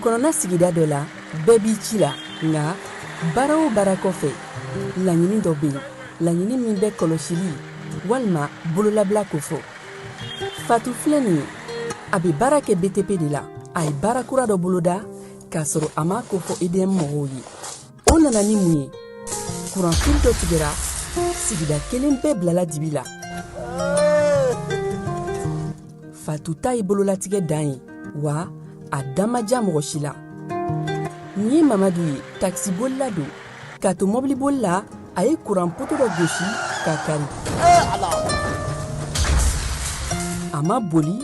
dugukɔnɔna sigida dɔ la bɛɛ b'i ci la nka baara o baara kɔfɛ laɲini dɔ bɛ yen laɲini min bɛ kɔlɔsili walima bololabila ko fɔ Fatu filɛ nin ye a bɛ baara kɛ BTP de la a ye baara kura dɔ boloda k'a sɔrɔ a ma ko fɔ EDM mɔgɔw ye o nana ni mun ye kuran fili dɔ tigɛra sigida kelen bɛɛ bilala dibi la Fatu ta ye bololatigɛ dan ye wa a dan ma diya mɔgɔ si la nin ye Mamadu ye taxibolila don k'a to mɔbiliboli la a ye kuran poto dɔ gosi k'a kari a ma boli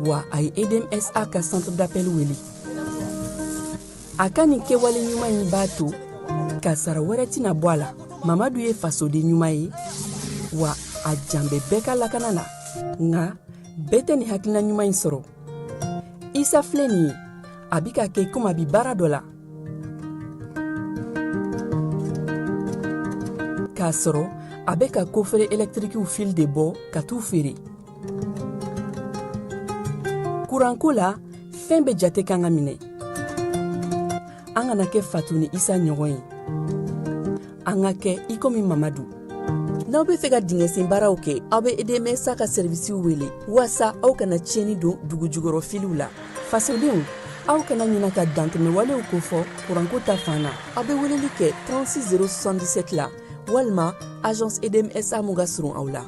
wa a ye EDM SA ka centre d'appel wele a ka nin kɛwale ɲuman in b'a to ka sara wɛrɛ tɛna bɔ a la Mamadu ye fasoden ɲuman ye wa a jan bɛ bɛɛ ka lakana na nka bɛɛ tɛ nin hakilina ɲuman in sɔrɔ Isa filɛ nin ye a bi ka kɛ komi a bi baara dɔ la k'a sɔrɔ a bɛ ka kofere électrique fil de bɔ ka t'u feere kuranko la fɛn bɛ jate kan ka minɛ an kana kɛ Fatu ni Isa ɲɔgɔn ye an ka kɛ i komi Mamadu n'aw bɛ fɛ ka dingɛsen baaraw kɛ aw bɛ EDM SA ka servisiw wele walasa aw kana tiɲɛni don dugu jukɔrɔ filiw la fasodenw aw kana ɲina ka dantɛmɛ walew ko fɔ kuranko ta fan na aw bɛ weleli kɛ 36077 la walima agence EDM SA mun ka surun aw la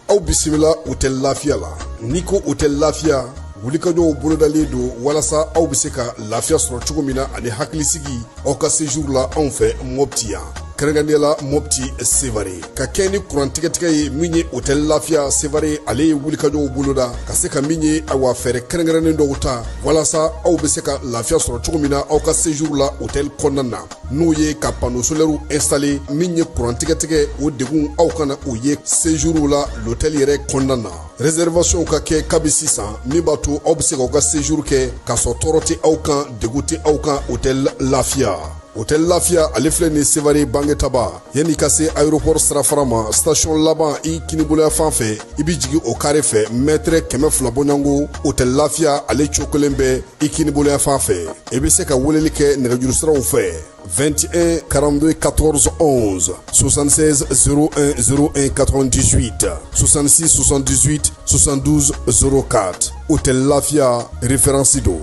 aw bisimila hôtel Lafiya la n'i ko hôtel Lafiya wulikajɔw bolodalen don walasa aw bɛ se ka lafiya sɔrɔ cogo min na ani hakilisigi aw ka séjour la anw fɛ Mopti yan kɛrɛnkɛrɛnnenya Mopti Sevare ka kɛ ni kurantigɛtigɛ ye min ye hôtel Lafiya Sevare ale ye wulikajɔw boloda ka se ka min ye awa fɛɛrɛ kɛrɛnkɛrɛnnen dɔw ta walasa aw bɛ se ka lafiya sɔrɔ cogo min na aw ka séjour la hôtel kɔnɔna na n'o ye ka panneau solaire installé min ye kurantigɛtigɛ o degun aw kana o ye séjour la l'hôtel yɛrɛ kɔnɔna na réservation ka kɛ kabi sisan min b'a to aw bɛ se k'aw ka séjour kɛ k'a sɔrɔ tɔɔrɔ tɛ aw kan degun tɛ aw kan hôtel Lafiya hôtel Lafiya ale filɛ nin Sevare Bangetaba yanni ka se aéroport sirafara ma station laban i kiniboloya fan fɛ i bi jigin o kare fɛ mètre 200 bɔɲango hôtel Lafiya ale cokolen bɛ i kiniboloya fan fɛ i bɛ se ka weleli kɛ nɛgɛjuru siraw fɛ 21 42 14 11 76 01 01 98 66 78 72 04 hôtel Lafiya référence do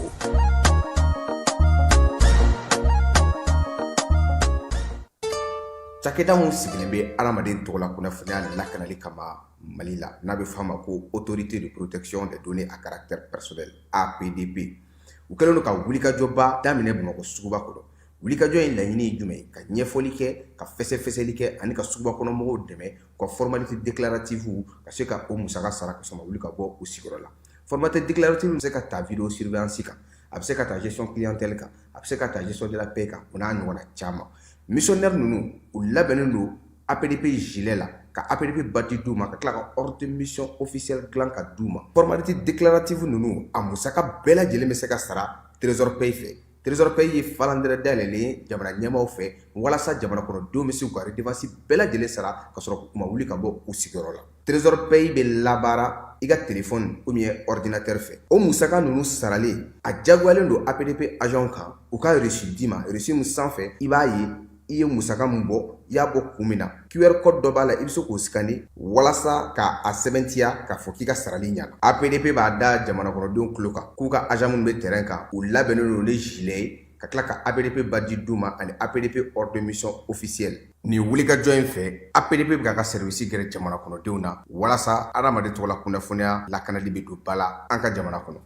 Cakɛda mun sigilen bɛ adamaden tɔgɔ la kunnafoniya lakanali kama Mali la n'a bɛ f'a ma ko autorité de protection des données à caractère personnel APDP u kɛlen don ka wulikajɔba daminɛ Bamakɔ suguba kɔnɔ wulikajɔ in laɲini ye jumɛn ka ɲɛfɔli kɛ ka fɛsɛfɛsɛli kɛ ani ka suguba kɔnɔ mɔgɔw dɛmɛ ka formalité déclarative ka se ka o musaka sara ka sɔrɔ wuli ka bɔ u sigiyɔrɔ la formalité déclarative bɛ se ka ta vidéo surveillance kan a bɛ se ka ta gestion clientèle kan a bɛ se ka ta gestion de la paix kan o n'a ɲɔgɔnna caman missionnaire ninnu u labɛnnen don APDP gilet la ka APDP badge d'u ma ka tila ka ordre de mission officiel dilan ka d'u ma formalité déclarative ninnu a musaka bɛɛ lajɛlen bɛ se ka sara trésor paye fɛ trésor paye ye falandɛrɛ dayɛlɛlen ye jamana ɲɛmaaw fɛ walasa jamana kɔnɔdenw bɛ se k'u ka redevance bɛɛ lajɛlen sara ka sɔrɔ u ma wuli ka bɔ u sigiyɔrɔ la trésor paye bɛ labaara i ka téléphone ou bien ordinateur fɛ o musaka ninnu saralen a jagoyalen don APDP agent kan u ka reçu d'i ma reçu min sanfɛ i b'a ye i ye musaka mun bɔ i y'a bɔ kun min na QR code dɔ b'a la i bɛ se k'o scanner walasa k'a sɛbɛntiya k'a fɔ k'i ka sarali ɲɛna APDP b'a da jamana kɔnɔdenw tulo kan k'u ka agent minnu bɛ terrain kan u labɛnnen don ni gilet ye ka tila ka APDP badge d'u ma ani APDP ordre de mission officiel nin wulikajɔ in fɛ APDP bɛ ka service gɛrɛ jamana kɔnɔdenw na walasa adamaden tɔgɔ la kunnafoniya lakanali bɛ don ba la an ka jamana kɔnɔ.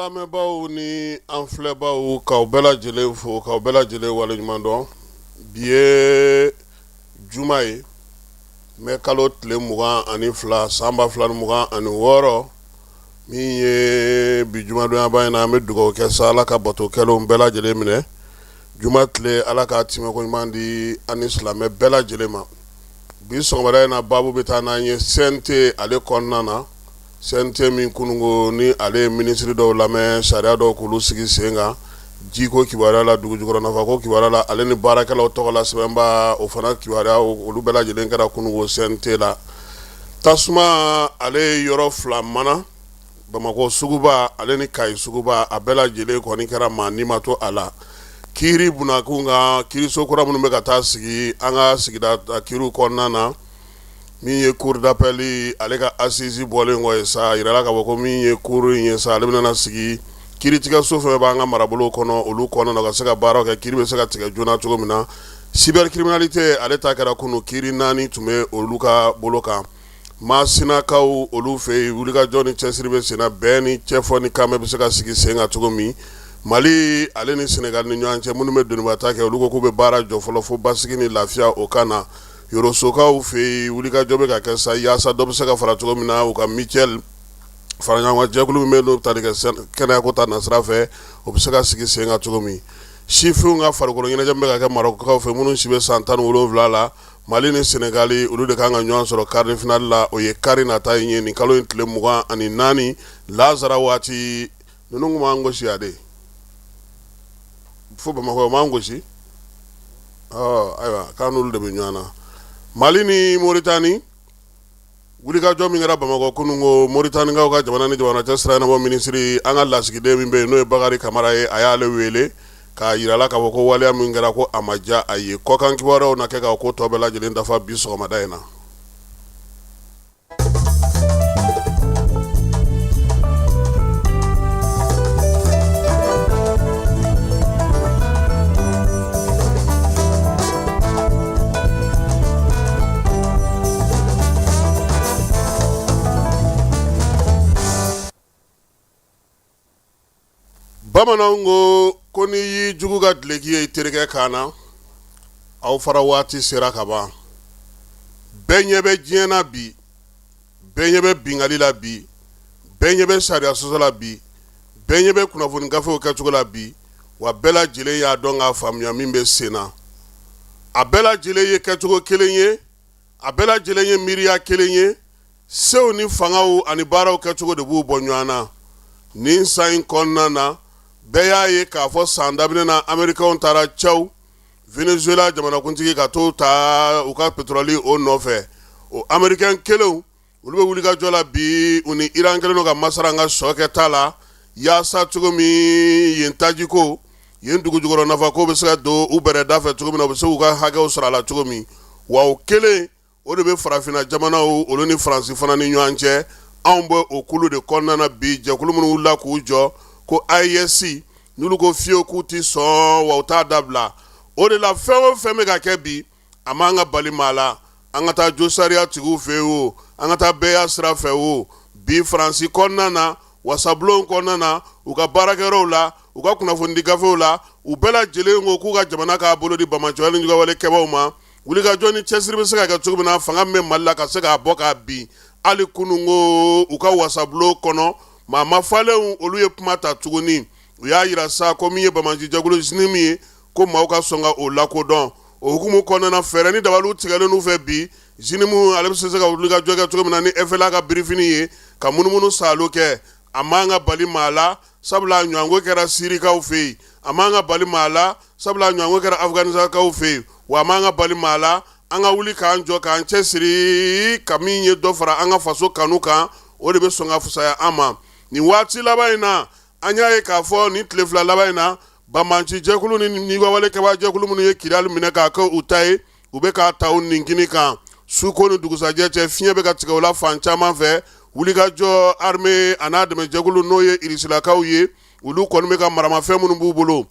lamɛnbaaw ni an filɛbaaw k'aw bɛɛ lajɛlen fo k'aw bɛɛ lajɛlen waleɲuman dɔn bi ye juma ye mɛ kalo tile 22 san 2026 min ye bi jumadonya ba in na an bɛ dugawu kɛ sa ala ka batokɛlaw bɛɛ lajɛlen minɛ juma tile ala ka timɛko ɲuman di ani silamɛ bɛɛ lajɛlen ma bi sɔgɔmada in na babu bɛ taa n'an ye CNT ale kɔnɔna na CNT min kununko ni ale ye minisiri dɔw lamɛn sariya dɔw k'olu sigi sen kan jiko kibaruya la dugu jukɔrɔ nafako kibaruya la ale ni baarakɛlaw tɔgɔ la sɛbɛnba o fana kibaruya olu bɛɛ lajɛlen kɛra kununko CNT la tasuma ale ye yɔrɔ fila mana Bamako suguba ale ni Kayi suguba a bɛɛ lajɛlen kɔni kɛra maa ni ma to a la kiri bunakun kan kiriso kura minnu bɛ ka taa sigi an ka sigida kiriw kɔnɔna na min ye cour d'appel ale ka assise bɔlen kɔ ye sa yirala ka fɔ ko min ye cour in ye sa ale bɛna sigi kiritigɛso fɛn b'an ka marabolo kɔnɔ olu kɔnɔna na ka se ka baaraw kɛ kiri bɛ se ka tigɛ joona cogo min na cybercriminalité ale ta kɛra kunu kiri 4 tun bɛ olu ka bolo kan Masinakaw olu fɛ yen wulikajɔ ni cɛsiri bɛ sen na bɛɛ ni cɛfɔ ni kanbɛ bɛ se ka sigi sen kan cogo min Mali ale ni Senegal ni ɲɔgɔn cɛ minnu bɛ donibata kɛ olu ko k'u bɛ baara jɔ fɔlɔ fo basigi ni lafiya o kan na Yorosokaw fɛ yen wulikajɔ bɛ ka kɛ sa yaasa dɔ bɛ se ka fara cogo min na u ka mutuelle fara ɲɔgɔn kan jɛkulu min bɛ n'o tali kɛ kɛnɛyako ta nasira fɛ o bɛ se ka sigi sen kan cogo min sifinw ka farikolo ɲɛnajɛ bɛ ka kɛ Marocains fɛ minnu si bɛ san 17 la Mali ni Senegali olu de kan ka ɲɔgɔn sɔrɔ quart de finale la o ye kari nata ye nin kalo in tile 24 Lazara waati ninnu kun b'an gosi ya de fo Bamako o m'an gosi ayiwa k'an n'olu de bɛ ɲɔgɔn na Mali ni Mauritanie wulikajɔ min kɛra Bamako kununko Mauritanienkaw ka jamana ni jamana cɛ sira ɲɛnabɔ minisiri an ka lasigiden min bɛ yen n'o ye Bakari Kamara ye a y'ale wele k'a yirala k'a fɔ ko waleya min kɛra ko a ma diya a ye kɔkan kibaruyaw na kɛ ka ko tɔ bɛɛ lajɛlen dafa bi sɔgɔmada in na Bamananw ko n'i y'i jugu ka dileki ye i terikɛ kan na aw fara waati sera ka ban bɛɛ ɲɛ bɛ diɲɛ na bi bɛɛ ɲɛ bɛ bingali la bi bɛɛ ɲɛ bɛ sariya sɔsɔ la bi bɛɛ ɲɛ bɛ kunnafoni gafew kɛcogo la bi wa bɛɛ lajɛlen y'a dɔn k'a faamuya min bɛ sen na a bɛɛ lajɛlen ye kɛcogo kelen ye a bɛɛ lajɛlen ye miiriya kelen ye sew ni fangaw ani baaraw kɛcogo de b'u bɔ ɲɔgɔn na nin san in kɔnɔna na bɛɛ y'a ye k'a fɔ san daminɛ na Amerikɛnw taara cɛw Venezuela jamanakuntigi ka t'o ta u ka pétrole o nɔfɛ o Amerikɛn kelenw olu bɛ wulikajɔ la bi u ni Iran kelen don ka masara ka sɔ kɛ ta la yaasa cogo min yen tajiko yen dugu jukɔrɔ nafako bɛ se ka don u bɛrɛda fɛ cogo min na u bɛ se k'u ka hakɛw sɔrɔ a la cogo min wa o kelen o de bɛ farafinna jamanaw olu ni Faransi fana ni ɲɔgɔn cɛ anw bɛ o kulu de kɔnɔna na bi jɛkulu minnu wulila k'u jɔ ko AES n'olu ko fiyewu k'u ti sɔn wa u t'a dabila o de la fɛn o fɛn bɛ ka kɛ bi a m'an ka bali maa la an ka taa jo sariya tigiw fɛ yen o an ka taa bɛɛ y'a sira fɛ o bi Faransi kɔnɔna na wasabulon kɔnɔna na u ka baarakɛyɔrɔw la u ka kunnafonidi gafew la u bɛɛ lajɛlen ko k'u ka jamana k'a bolo di bamacɔya ni jugawale kɛbaaw ma wulikajɔ ni cɛsiri bɛ se ka kɛ cogo min na fanga min bɛ Mali la ka se k'a bɔ k'a bin hali kununko u ka wasabulon kɔnɔ maa ma falenw olu ye kuma ta tuguni u y'a yira sa ko min ye Bamaji jɛkulu zini min ye ko maaw ka sɔn ka o lakodɔn o hukumu kɔnɔna fɛɛrɛ ni dabaliw tigɛlen n'u fɛ bi zini min ale bɛ se ka wulikajɔ kɛ cogo min na ni FLA ka birifini ye ka munumunu salo kɛ a m'an ka bali maa la sabula ɲɔgɔnko kɛra sirikaw fɛ yen a m'an ka bali maa la sabula ɲɔgɔnko kɛra Afganisakaw fɛ yen wa a m'an ka bali maa la an ka wuli k'an jɔ k'an cɛsiri ka min ye dɔ fara an ka faso kanu kan o de bɛ sɔn ka fusaya an ma nin waati laban in na an y'a ye k'a fɔ nin tile fila laban in na Bamaji jɛkulu ni ɲugawale kɛbaa jɛkulu minnu ye Kidali minɛ k'a kɛ u ta ye u bɛ k'a ta u ninkini kan suko ni dugusajɛ cɛ fiɲɛ bɛ ka tigɛ u la fan caman fɛ wulikajɔ armée a n'a dɛmɛ jɛkulu n'o ye Irisilakaw ye olu kɔni bɛ ka maramafɛn minnu b'u bolo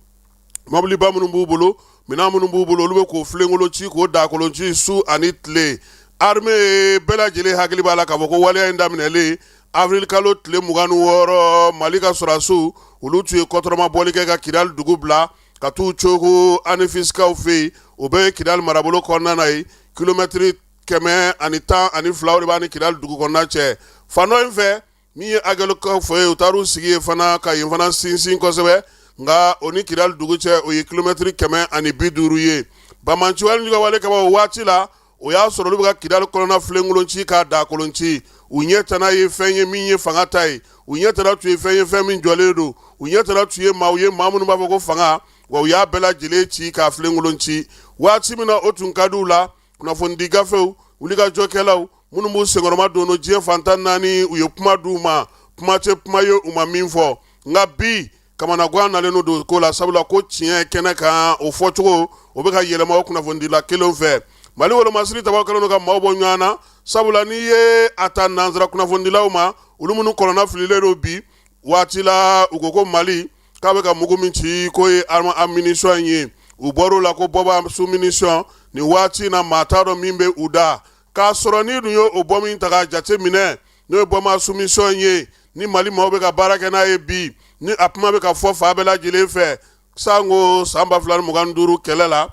mobiliba minnu b'u bolo minɛn minnu b'u bolo olu bɛ k'o filenkolo ci k'o dakolon ci su ani tile armée bɛɛ lajɛlen hakili b'a la k'a fɔ ko waleya in daminɛlen avril kalo tile 26 Mali ka sɔrɔdasiw olu tun ye kɔtɔrɔma bɔli kɛ ka Kidali dugu bila ka t'u cogo ani fisikaw fɛ yen o bɛ Kidali marabolo kɔnɔna na ye kilomɛtiri 112 de b'a ni Kidali dugu kɔnɔna cɛ fan dɔ in fɛ min ye agɛlu kɔfɛ ye u taar'u sigi ye fana ka yen fana sinsin kosɛbɛ nga o ni Kidal dugu cɛ o ye kilomɛtiri 150 ye Bamanciwale ɲuga wale kaba o waati la o y'a sɔrɔ olu bɛ ka Kidal kɔnɔna filenkolonci k'a da kolonci u ɲɛ tana ye fɛn ye min ye fanga ta ye u ɲɛ tana tun ye fɛn ye fɛn min jɔlen don u ɲɛ tana tun ye maa minnu b'a fɔ ko fanga wa u y'a bɛɛ lajɛlen ci k'a filenkolonci waati min na o tun ka d'u la kunnafonidi gafew wulikajɔkɛlaw minnu b'u senkɔrɔma don diɲɛ fantan naani u ye kuma d'u ma kuma tɛ kuma ye u ma min fɔ nka bi kamanagan nalen don ko la sabula ko tiɲɛ kɛnɛ kan o fɔcogo o bɛ ka yɛlɛma o kunnafonidila kelen fɛ Mali wolomasiri tabaw kɛlen don ka maaw bɔ ɲɔgɔn na sabula n'i ye a ta nanzara kunnafonidilaw ma olu minnu kɔlɔnna fililen don bi waati la u ko ko Mali k'a bɛ ka mugu min ci k'o ye ammunition ye u bɔr'o la ko bɔba su munition ni waati in na maa t'a dɔn min bɛ u da k'a sɔrɔ ni dun ye o bɔ min ta k'a jate minɛ n'o ye bɔma su munition ye ni Mali maaw bɛ ka baara kɛ n'a ye bi ni a kuma bɛ ka fɔ fa bɛɛ lajɛlen fɛ sango san 2025 kɛlɛ la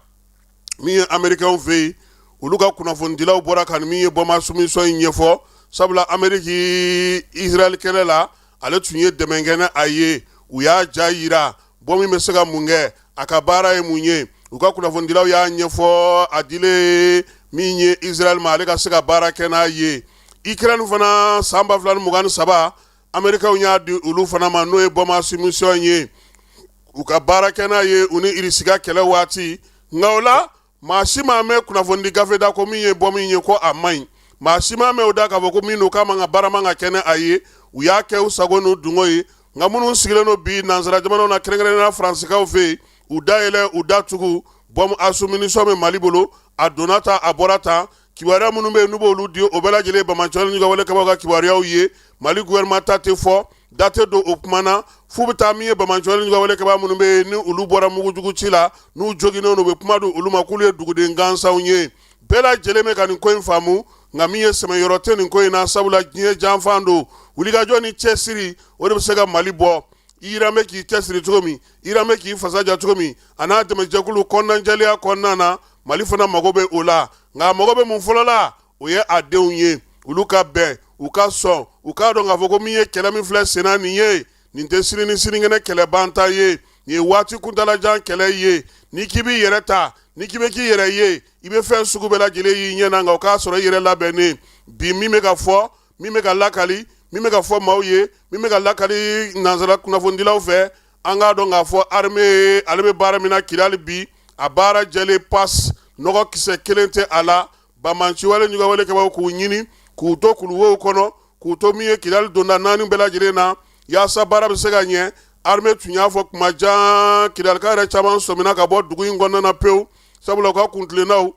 min ye Américains fɛ yen olu ka kunnafonidilaw bɔra ka min ye bɔma su munition in ɲɛfɔ sabula Amérique Israël kɛlɛ la ale tun ye dɛmɛ kɛ ni a ye u y'a ja yira bɔ min bɛ se ka mun kɛ a ka baara ye mun ye u ka kunnafonidilaw y'a ɲɛfɔ a dilen min ye Israël ma ale ka se ka baara kɛ n'a ye Ukraine fana san 2023 Américains y'a di olu fana ma n'o ye bɔma su munition ye u ka baara kɛ n'a ye u ni Irisiga kɛlɛ waati nka o la maa si ma mɛn kunnafonidi gafe da ko min ye bɔ min ye ko a man ɲi maa si ma mɛn o da k'a fɔ ko min don k'a man ka baara man ka kɛ ni a ye u y'a kɛ u sago n'u dungo ye nka minnu sigilen don bi nansara jamanaw na kɛrɛnkɛrɛnnenya Faransikaw fɛ yen u dayɛlɛ u datugu bɔm asu munition bɛ Mali bolo a donna ta a bɔra ta kibaruya minnu bɛ yen n'u b'olu di o bɛɛ lajɛlen Bamanciwale ɲuga wale kabaw ka kibaruyaw ye Mali gouvernement ta tɛ fɔ da tɛ don o kuma na f'u bɛ taa min ye Bamanciwale ɲuga wale kaba minnu bɛ yen ni olu bɔra mugujugu ci la n'u joginnen don u bɛ kuma don olu ma k'olu ye duguden gansanw ye bɛɛ lajɛlen bɛ ka nin ko in faamu nka min ye sɛmɛyɔrɔ tɛ nin ko in na sabula diɲɛ janfan don wulikajɔ ni cɛsiri o de bɛ se ka Mali bɔ i yiran bɛ k'i cɛsiri cogo min i yiran bɛ k'i fasaja cogo min a n'a dɛmɛjɛkulu kɔnɔnajɛlenya kɔnɔna na Mali fana mago bɛ o la nka a mago bɛ mun fɔlɔ la o ye a denw ye olu ka bɛn u ka sɔn u k'a dɔn k'a fɔ ko min ye kɛlɛ min filɛ sen na nin ye nin tɛ sini ni sinikɛnɛ kɛlɛ banta ye nin ye waati kuntalajan kɛlɛ ye n'i k'i b'i yɛrɛ ta n'i k'i bɛ k'i yɛrɛ ye i bɛ fɛn sugu bɛɛ lajɛlen y'i ɲɛ na nka o k'a sɔrɔ i yɛrɛ labɛnnen bi min bɛ ka fɔ min bɛ ka lakali min bɛ ka fɔ maaw ye min bɛ ka lakali nansara kunnafonidilaw fɛ an k'a dɔn k'a fɔ armée ale bɛ baara min na Kidal bi a baara jɛlen passe nɔgɔ kisɛ kelen tɛ a la Bamanciwale ɲuga wale kabaw k'u ɲini k'u to kuluwow kɔnɔ k'u to min ye Kidal donda 4 bɛɛ lajɛlen na yaasa baara bɛ se ka ɲɛ armée tun y'a fɔ kuma jan Kidalika yɛrɛ caman sɔmina ka bɔ dugu in kɔnɔna na pewu sabula u ka kuntilennaw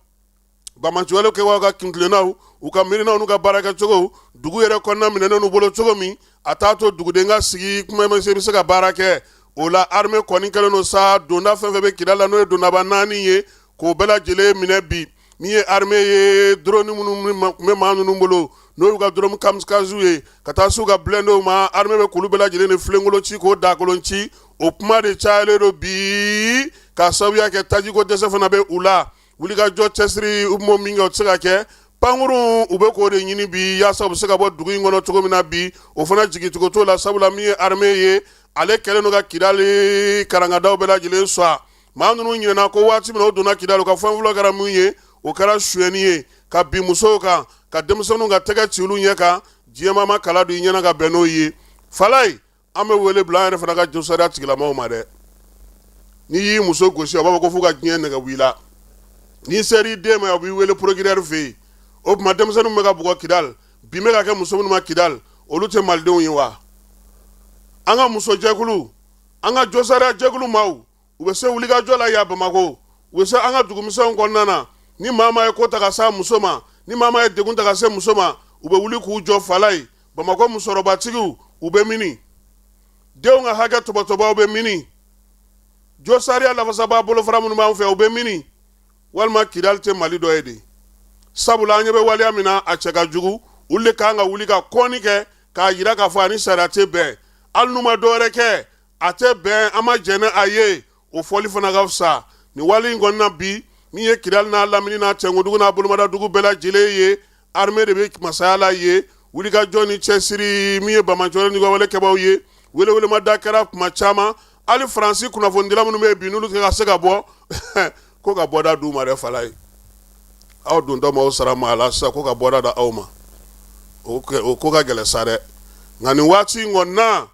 Bamanciwale kabaw ka kuntilennaw u ka miirinaw n'u ka baarakɛcogo dugu yɛrɛ kɔnɔna minɛnen n'u bolo cogo min a t'a to duguden ka sigi kuma bɛ se ka baara kɛ o la armée kɔni kɛlen don sa donda fɛn fɛn bɛ Kidal la n'o ye dondaba 4 ye k'o bɛɛ lajɛlen minɛ bi min ye armée ye drone minnu bɛ maa ninnu bolo n'o y'u ka drone kamikaze ye ka taa s'u ka blendew ma armée bɛ k'olu bɛɛ lajɛlen de filenkolo ci k'o dakolon ci o kuma de cayalen don bi ka sababuya kɛ tajiko dɛsɛ fana bɛ u la wulikajɔ cɛsiri u bɛ min kɛ o tɛ se ka kɛ pankurun u bɛ k'o de ɲini bi yaasa u bɛ se ka bɔ dugu in kɔnɔ cogo min na bi o fana jigicogo t'o la sabula min ye armée ye ale kɛlen don ka Kidal karangadaw bɛɛ lajɛlen sɔgɔ maa ninnu ɲinɛna ko waati min na o donna Kidal u ka fɛn fɔlɔ kɛra mun ye o kɛra suyɛni ye ka bin musow kan ka denmisɛnninw ka tɛgɛ ci olu ɲɛ kan diɲɛmaa ma kala don i ɲɛna ka bɛn n'o ye Falaye an bɛ wele bila an yɛrɛ fana ka jɔsariya tigilamaw ma dɛ n'i y'i muso gosi a b'a fɔ ko fo ka diɲɛ nɛgɛ wuli la n'i ser'i den ma a b'i wele procureur fɛ yen o tuma denmisɛnninw bɛ ka bugɔ Kidal bin bɛ ka kɛ muso minnu ma Kidal olu tɛ malidenw ye wa an ka musojɛkulu an ka jɔsariya jɛkulu maaw u bɛ se wulikajɔ la yan Bamako u bɛ se an ka dugumisɛnw kɔnɔna na ni maa ma ye ko ta ka s'a muso ma ni maa ma ye degun ta ka se muso ma u bɛ wuli k'u jɔ Falaye Bamako musokɔrɔbatigiw u bɛ mini denw ka hakɛ tɔbɔtɔbɔw bɛ mini jɔsariya lafasabaa bolofara minnu b'an fɛ u bɛ mini walima Kidal tɛ Mali dɔ ye de sabula an ɲɛ bɛ waleya min na a cɛ ka jugu olu de kan ka wuli ka kɔnni kɛ k'a jira k'a fɔ a ni sariya tɛ bɛn hali n'u ma dɔwɛrɛ kɛ a tɛ bɛn an ma jɛn ni a ye o fɔli fana ka fisa nin wale in kɔnɔna bi min ye Kidal n'a lamini n'a Cɛnkodugu n'a Bolomadadugu bɛɛ lajɛlen ye armée de bɛ masaya la ye wulikajɔ ni cɛsiri min ye bamanjɔrɔ ni wale kɛbaw ye wele ma da kɛra kuma caman hali faransi kunnafonidila minnu bɛ bi n'olu ka se ka bɔ ko ka bɔda d'u ma dɛ fala ye aw dontɔ ma aw sara ma a la sisan ko ka bɔda da aw ma o ko ka gɛlɛ sa dɛ nka nin waati in kɔni na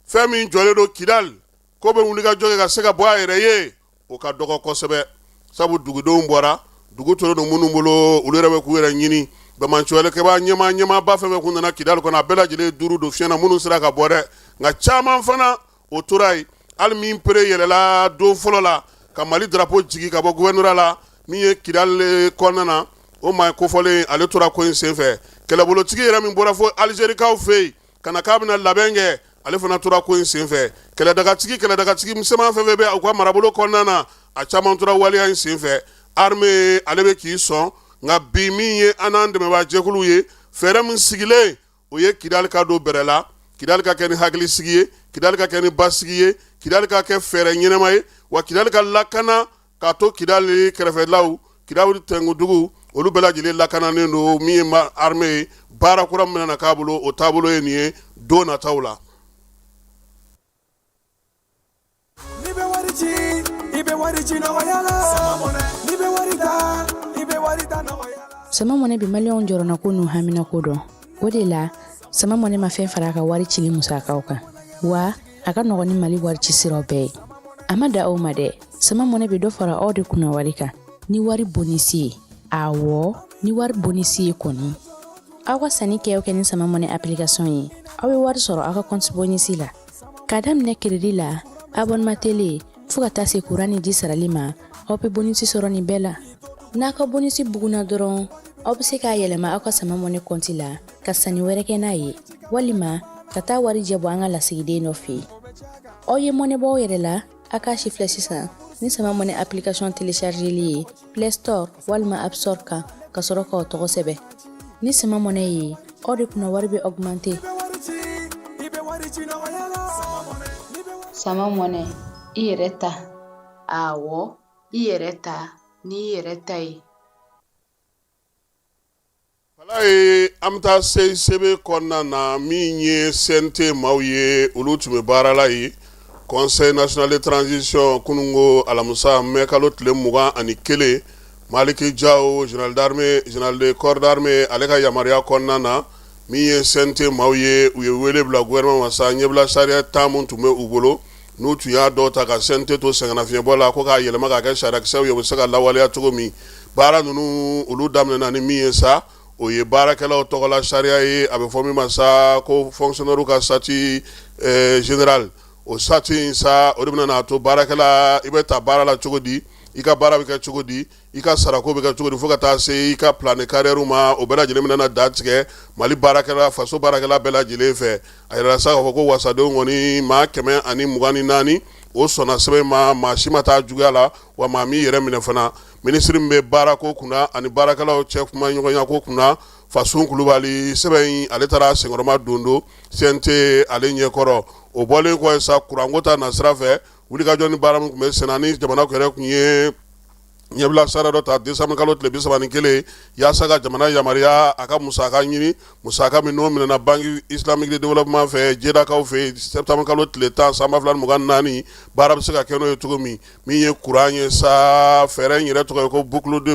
fɛn min jɔlen don Kidali ko bɛ wulikajɔ kɛ ka se ka bɔ a yɛrɛ ye o ka dɔgɔ kosɛbɛ sabu dugudenw bɔra dugu tolen don minnu bolo olu yɛrɛ bɛ k'u yɛrɛ ɲini bamancuɛlɛkɛba ɲɛmaaba fɛn fɛn kun nana Kidali kɔnɔ a bɛɛ lajɛlen duuru don fiɲɛna minnu sera ka bɔ dɛ nka caman fana o tora yen hali min pere yɛlɛla don fɔlɔ la ka Mali drapeau jigi ka bɔ gouvernorat la min ye Kidali kɔnɔna na o maa kofɔlen ale tora ko in senfɛ kɛlɛbolotigi yɛrɛ min bɔra fo Alizerikaw fɛ yen ka na k'a bɛna labɛn kɛ ale fana tora ko in senfɛ kɛlɛdagatigi misɛnman fɛn fɛn bɛ u ka marabolo kɔnɔna na a caman tora waleya in senfɛ armée ale bɛ k'i sɔn nka bi min ye an n'an dɛmɛbaa jɛkulu ye fɛɛrɛ min sigilen o ye Kidali ka don bɛrɛ la Kidali ka kɛ ni hakilisigi ye Kidali ka kɛ ni basigi ye Kidali ka kɛ fɛɛrɛ ɲɛnama ye wa Kidali ka lakana k'a to Kidali kɛrɛfɛlaw Kidali tɛnkudugu olu bɛɛ lajɛlen lakananen don min ye armée ye baara kura min na k'a bolo o taabolo ye nin ye don nataw la. Sama mɔnɛ bi maliyɛnw jɔrɔna ko n'u hamina ko dɔn o de la sama mɔnɛ ma fɛn fara a ka wari cili musakaw kan wa a ka nɔgɔn ni Mali wari ci siraw bɛɛ ye a ma da aw ma dɛ sama mɔnɛ bi dɔ fara aw de kunna wari kan ni wari bonisi ye awɔ ni wari bonisi ye kɔni aw ka sanni kɛ ni sama mɔnɛ application ye aw bɛ wari sɔrɔ aw ka compte bonisi la k'a daminɛ crédit la abonnement télé fo ka taa se courant ni ji sarali ma aw bɛ bonisi sɔrɔ nin bɛɛ la n'a ka bonisi buguna dɔrɔn aw bɛ se k'a yɛlɛma aw ka sama mɔnɛ compte la ka sanni wɛrɛ kɛ n'a ye walima ka taa wari jɛbɔ an ka lasigiden dɔ fɛ yen aw ye mɔnɛ bɔ aw yɛrɛ la a k'a si filɛ sisan ni sama mɔnɛ application téléchargeli ye Play Store walima App Store kan ka sɔrɔ k'aw tɔgɔ sɛbɛn ni sama mɔnɛ ye aw de kunna wari bɛ augmenter sama mɔnɛ i yɛrɛ ta awɔ i yɛrɛ ta ni i yɛrɛ ta ye Fala ye an bɛ taa sebe kɔnɔna na min ye CNT maaw ye olu tun bɛ baara la yen Conseil national de transition kunungo alamusa mɛ kalo tile 21 Maliki Jawo général d'armée général de corps d'armée ale ka yamaruya kɔnɔna na min ye CNT maaw ye u ye wele bila gouvernement ma sa ɲɛbila sariya 10 mun tun bɛ u bolo n'u tun y'a dɔw ta ka CNT to sɛgɛnnafiɲɛbɔ la ko k'a yɛlɛma k'a kɛ sariyakisɛw ye u bɛ se ka lawaleya cogo min baara ninnu olu daminɛna ni min ye sa o ye baarakɛlaw tɔgɔla sariya ye a bɛ fɔ min ma sa ko fonctionnaire ka sati général o sati in sa o de bɛna n'a to baarakɛla i bɛ ta baara la cogo di i ka baara bɛ kɛ cogo di i ka sarako bɛ kɛ cogo di fo ka taa se i ka plan de carrière ma o bɛɛ lajɛlen bɛna da tigɛ Mali baarakɛla faso baarakɛla bɛɛ lajɛlen fɛ a yɛrɛ sa k'a fɔ ko wasadenw kɔni maa 124 o sɔnna sɛbɛn ma maa si ma taa juguya la wa maa min yɛrɛ minɛ fana ministre min bɛ baara ko kunna ani baarakɛlaw cɛ kuma ɲɔgɔnya ko kunna Fasun Kulubali sɛbɛn in ale taara senkɔrɔma dondo CNT ale ɲɛkɔrɔ o bɔlen kɔ sa kuranko ta na sira fɛ wulikajɔ ni baara min tun bɛ sen na ni jamana yɛrɛ tun ye ɲɛbila sara dɔ ta décembre kalo tile 31 yaasa ka jamana yamaruya a ka musaka ɲini musaka min n'o minɛna banque islamique de développement fɛ jedakaw fɛ septembre kalo tile 10 sanba 2024 baara bɛ se ka kɛ n'o ye cogo min ye courant ye sa fɛɛrɛ in yɛrɛ tɔgɔ ye ko boucle de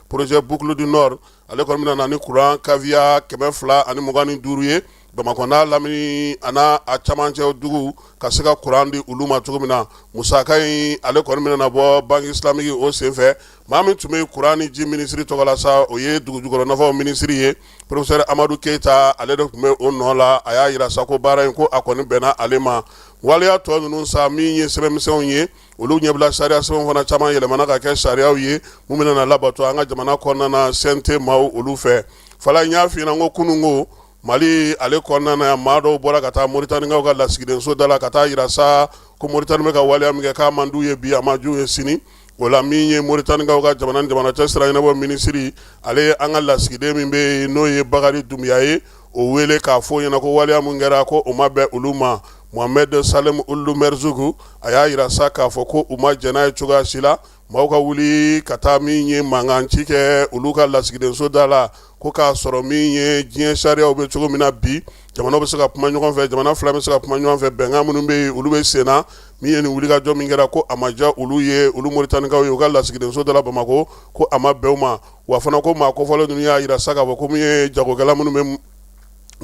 projet boucle du nord ale kɔni bɛna na ni courant kavia 225 ye Bamakɔ n'a Lamini a n'a a camancɛ dugu ka se ka courant di olu ma cogo min na musaka in ale kɔni bɛna bɔ banque islamique o senfɛ maa min tun bɛ courant ni ji ministre tɔgɔ la sa o ye dugujukɔrɔ nafaw ministre ye professeur Amadou Keita ale de tun bɛ o nɔ la a y'a yira sa ko baara in ko a kɔni bɛnna ale ma waleya tɔ ninnu sa min ye sɛbɛnmisɛnw ye olu ɲɛbila sariya sɛbɛn fana caman yɛlɛmana ka kɛ sariyaw ye mun bɛna labato an ka jamana kɔnɔna na CNT maaw olu fɛ fala n y'a f'i ɲɛna n ko kunungo Mali ale kɔnɔna na maa dɔw bɔra ka taa Mauritanienkaw ka lasigidenso da la ka taa yira sa ko Mauritanie bɛ ka waleya min kɛ k'a man d'u ye bi a ma d'u ye sini o la min ye Mauritanienkaw ka jamana ni jamanacɛ sira ɲɛnabɔ ministre ale ye an ka lasigiden min bɛ yen n'o ye Bakari Dumbuya ye o wele k'a fɔ ɲɛna ko waleya min kɛra ko o ma bɛn olu ma Mohamed Salem Ould Merzougou a y'a yira sa k'a fɔ ko u ma jɛn n'a ye cogoya si la maaw ka wuli ka taa min ye mankanci kɛ olu ka lasigidenso da la ko k'a sɔrɔ min ye diɲɛ sariyaw bɛ cogo min na bi jamana bɛ se ka kuma ɲɔgɔn fɛ jamana fila bɛ se ka kuma ɲɔgɔn fɛ bɛnkan minnu bɛ yen olu bɛ sen na min ye nin wulikajɔ min kɛra ko a ma diya olu ye olu Moritanikaw ye u ka lasigidenso da la Bamako ko a ma bɛn u ma wa fana ko maa kofɔlen ninnu y'a jira sa k'a fɔ ko min ye jagokɛla minnu bɛ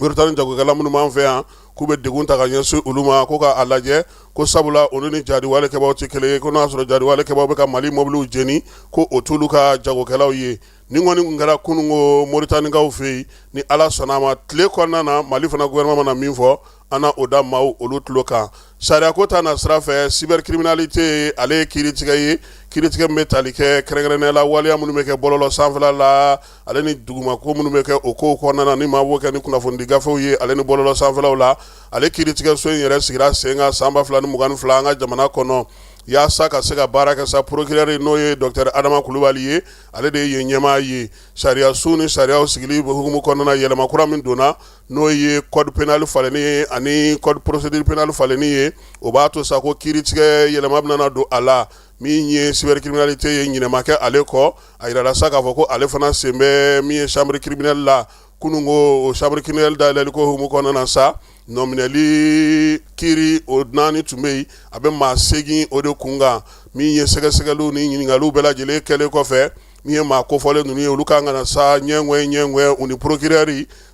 Moritani jagokɛla minnu b'an fɛ yan k'u bɛ degun ta ka ɲɛsin olu ma ko k'a lajɛ ko sabula olu ni jadiwalekɛbaw tɛ kelen ye ko n'a sɔrɔ jadiwalekɛbaw bɛ ka Mali mobiliw jeni ko o t'olu ka jagokɛlaw ye ni kɔni tun kɛra kunungo Moritanikaw fɛ yen ni Ala sɔnna a ma tile kɔnɔna na Mali fana gouvernement mana min fɔ an na o da maaw olu tulo kan sariya ko ta na sira fɛ cybercriminalité ale ye kiiritigɛ ye kiiritigɛ min bɛ tali kɛ kɛrɛnkɛrɛnnenya la waleya minnu bɛ kɛ bɔlɔlɔ sanfɛla la ale ni dugumako minnu bɛ kɛ o kow kɔnɔna na ni maa b'o kɛ ni kunnafonidi gafew ye ale ni bɔlɔlɔ sanfɛlaw la ale kiiritigɛ so in yɛrɛ sigira sen kan san 2022 an ka jamana kɔnɔ yaasa ka se ka baara kɛ sa procureur n'o ye Dr Adama Kulubali ye ale de ye ɲɛmaa ye sariya su ni sariyaw sigili hukumu kɔnɔna yɛlɛma kura min donna n'o ye code pénal falenni ye ani code procédure pénale falenni ye o b'a to sa ko kiiritigɛ yɛlɛma bɛna don a la min ye cybercriminalité ye ɲinɛma kɛ ale kɔ a yirala sa k'a fɔ ko ale fana sen bɛ min ye chambre criminelle la kunungo o chambre criminelle dayɛlɛli ko hukumu kɔnɔna na sa nɔminɛli kiiri o 4 tun bɛ yen a bɛ maa 8 o de kun kan min ye sɛgɛsɛgɛliw ni ɲininkaliw bɛɛ lajɛlen kɛlen kɔfɛ min ye maa kofɔlen ninnu ye olu kan ka na sa ɲɛŋɛ u ni procureur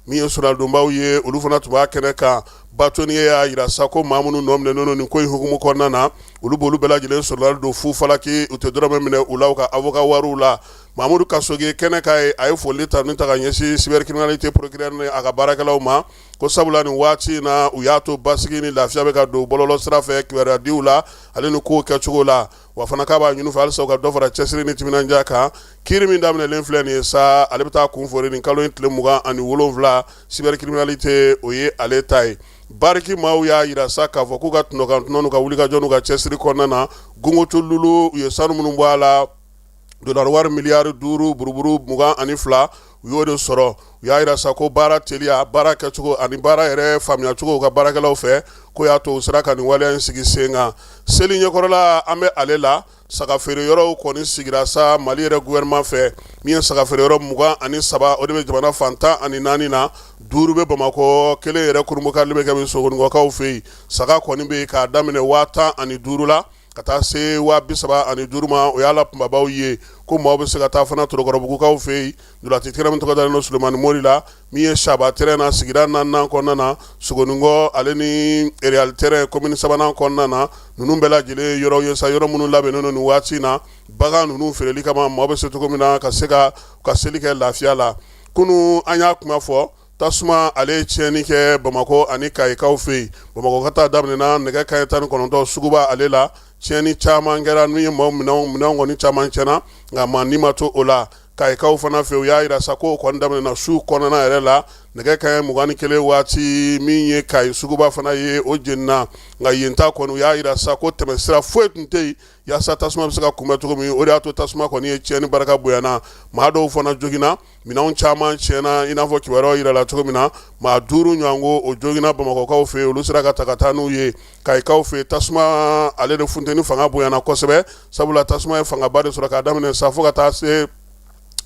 min ye sɔrɔdonbaw ye olu fana tun b'a kɛnɛ kan batoniye y'a jira sa ko maa minnu nɔ minɛnen don nin ko in hukumu kɔnɔna na olu b'olu bɛɛ lajɛlen sɔrɔdali don fu falaki u tɛ dɔrɔmɛ minɛ u la u ka avocat wariw la Mamadou Kasoge kɛnɛ ka ye a ye foli ta ni ta ka ɲɛsin cybercriminalité procureur ni a ka baarakɛlaw ma ko sabula nin waati na u y'a to basigi ni lafiya bɛ ka don bɔlɔlɔ sira fɛ kibaruya diw la ale ni kow kɛcogo la wa fana k'a b'a ɲini fɛ halisa u ka dɔ fara cɛsiri ni timinandiya kan kiiri min daminɛlen filɛ nin ye sa ale bɛ taa kun fori nin kalo in tile 27 cybercriminalité o ye ale ta ye bariki maaw y'a jira sa k'a fɔ k'u ka tunɔkantunɔ n'u ka wulikajɔ n'u ka cɛsiri kɔnɔna na gungoto lulu u ye sanu minnu bɔ a la dollar wari miliyari 5 buruburu 22 u y'o de sɔrɔ u y'a jira sa ko baara teliya baara kɛcogo ani baara yɛrɛ faamuyacogo u ka baarakɛlaw fɛ ko y'a to u sera ka nin waleya in sigi sen kan seli ɲɛkɔrɔla an bɛ ale la sagafeere yɔrɔw kɔni sigira sa Mali yɛrɛ gouvernement fɛ min ye sagafeere yɔrɔ 23 o de bɛ jamana fan 14 na 5 bɛ Bamako kelen yɛrɛ kurumukali bɛ kɛ Sogonikɔkaw fɛ yen saga kɔni bɛ k'a daminɛ 15 la ka taa se 35 ma o y'a la kunbabaw ye ko maaw bɛ se ka taa fana Torokɔrɔbugukaw fɛ yen Dulati tɛrɛ min tɔgɔ dalen don Sulemani Mori la min ye Saba tɛrɛ na sigira 4nan kɔnɔna na Sogonikɔ ale ni Real tɛrɛ commune 3nan kɔnɔna na ninnu bɛɛ lajɛlen yɔrɔ ye sa yɔrɔ minnu labɛnnen don nin waati na bagan ninnu feereli kama maaw bɛ se cogo min na ka se ka seli kɛ lafiya la kunu an y'a kuma fɔ tasuma ale ye tiɲɛni kɛ Bamako ani Kayikaw fɛ yen Bamako ka taa daminɛna nɛgɛ kanɲɛ 19 suguba ale la tiɲɛni caman kɛra n'u ye maaw minɛnw kɔni caman tiɲɛna nka maa ni ma to o la Kayikaw fana fɛ u y'a jira sa ko o kɔni daminɛna su kɔnɔna yɛrɛ la nɛgɛ kanɲɛ 21 waati min ye Kayi suguba fana ye o jenina nka yen ta kɔni u y'a jira sa ko tɛmɛsira foyi tun tɛ yen yaasa tasuma bɛ se ka kunbɛn cogo min o de y'a to tasuma kɔni ye tiɲɛni barika bonyana maa dɔw fana joginna minɛnw caman tiɲɛna i n'a fɔ kibaruyaw yirala cogo min na maa 5 ɲɔgɔnko o joginna Bamakɔkaw fɛ yen olu sera ka taa n'u ye Kayikaw fɛ tasuma ale de funteni fanga bonyana kosɛbɛ sabula tasuma ye fangaba de sɔrɔ k'a daminɛ sa fo ka taa se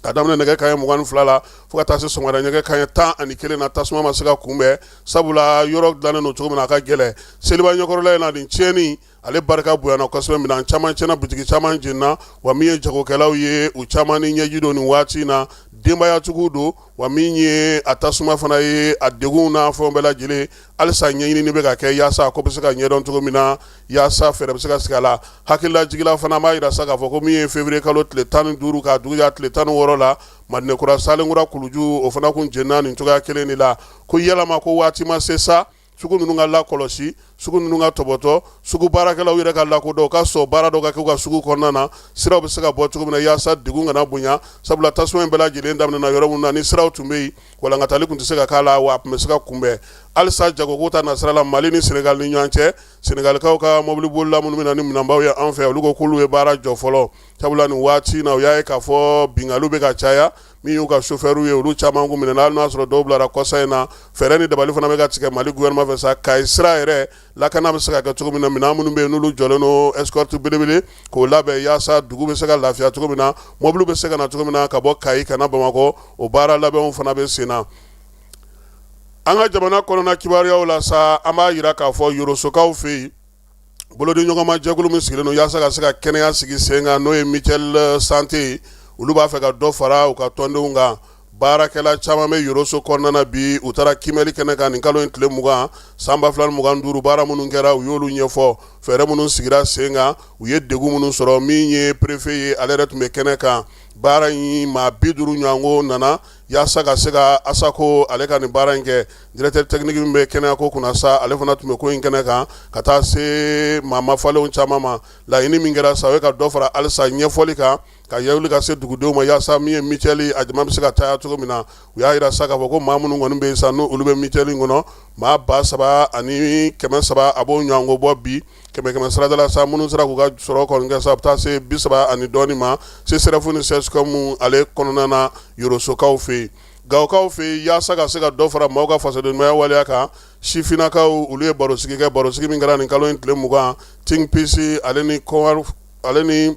ka daminɛ nɛgɛ kanɲɛ 22 la fo ka taa se sɔgɔmada nɛgɛ kanɲɛ 11 na tasuma ma se ka kunbɛn sabula yɔrɔ dilannen don cogo min na a ka gɛlɛn seliba ɲɛkɔrɔla in na nin tiɲɛni ale barika bonyana kosɛbɛ minɛn caman tiɲɛna butigi caman jenina wa min ye jagokɛlaw ye u caman ni ɲɛji don nin waati na denbayajugu don wa min ye a tasuma fana ye a degun n'a fɛnw bɛɛ lajɛlen halisa ɲɛɲinini bɛ ka kɛ yaasa a ko bɛ se ka ɲɛdɔn cogo min na yaasa fɛɛrɛ bɛ se ka sigi a la hakililajigila fana b'a jira sa k'a fɔ ko min ye février kalo tile 15 k'a dugu ya tile 16 la Madinɛkura Salenkura Kuluju o fana kun jenina nin cogoya kelen de la ko yalama ko waati ma se sa sugu ninnu ka lakɔlɔsi sugu ninnu ka tɔbɔtɔ sugu baarakɛlaw yɛrɛ ka lakodɔn ka sɔn baara dɔ ka kɛ u ka sugu kɔnɔna na siraw bɛ se ka bɔ cogo min na yaasa degun kana bonya sabula tasuma in bɛɛ lajɛlen daminɛna yɔrɔ minnu na ni siraw tun bɛ yen walankatali tun tɛ se ka k'a la wa a tun bɛ se ka kunbɛn halisa jagoko ta nasira la Mali ni Senegal ni ɲɔgɔn cɛ Senegalikaw ka mobili bolila minnu bɛ na ni minɛnbaw ye an fɛ olu ko k'olu ye baara jɔ fɔlɔ sabula nin waati na u y'a ye k'a fɔ binkaliw bɛ ka caya min y'u ka chauffeur ye olu caman kun minɛ hali n'a sɔrɔ dɔw bilara kɔsa in na fɛɛrɛ ni dabali fana bɛ ka tigɛ Mali gouvernement fɛ sa Kayi sira yɛrɛ lakana bɛ se ka kɛ cogo min na minɛn minnu bɛ yen n'olu jɔlen don escorte belebele k'o labɛn yaasa dugu bɛ se ka lafiya cogo min na mobile bɛ se ka na cogo min na ka bɔ Kayi ka na Bamakɔ o baara labɛnw fana bɛ sen na. An ka jamana kɔnɔna kibaruyaw la sa an b'a yira k'a fɔ Yorosokaw fɛ yen bolodi ɲɔgɔnma jɛkulu min sigilen don yaasa ka se ka kɛnɛya sigi sen kan n'o ye mutuelle santé olu b'a fɛ ka dɔ fara u ka tɔndenw kan baarakɛla caman bɛ Yoroso kɔnɔna na bi u taara kimɛli kɛnɛ kan nin kalo in tile 20 san 2025 baara minnu kɛra u y'olu ɲɛfɔ fɛɛrɛ minnu sigira sen kan u ye degun minnu sɔrɔ min ye préfet ye ale yɛrɛ tun bɛ kɛnɛ kan baara in maa 50 ɲɔgɔnko nana yaasa ka se ka Asako ale ka nin baara in kɛ directeur technique min bɛ kɛnɛya ko kunna sa ale fana tun bɛ ko in kɛnɛ kan ka taa se maa mafalenw caman ma laɲini min kɛra sa o ye ka dɔ fara halisa ɲɛfɔli kan ka yawuli ka se dugudenw ma yaasa min ye mutuelle a jama bɛ se ka caya cogo min na u y'a yira sa k'a fɔ ko maa minnu kɔni bɛ yen sa n'olu bɛ mutuelle in kɔnɔ maa 3,700 a b'o ɲɔgɔnko bɔ bi 100 sarada la sa minnu sera k'u ka sɔrɔ kɔni kɛ sa u bɛ taa se 30 ani dɔɔni ma CSRF ni CSCOM ale kɔnɔna na Yorosokaw fɛ yen Gawokaw fɛ yen yaasa ka se ka dɔ fara maaw ka fasodenɲumanya waleya kan sifinnakaw olu ye barosigi kɛ barosigi min kɛra nin kalo in tile 20 Think Peace ale ni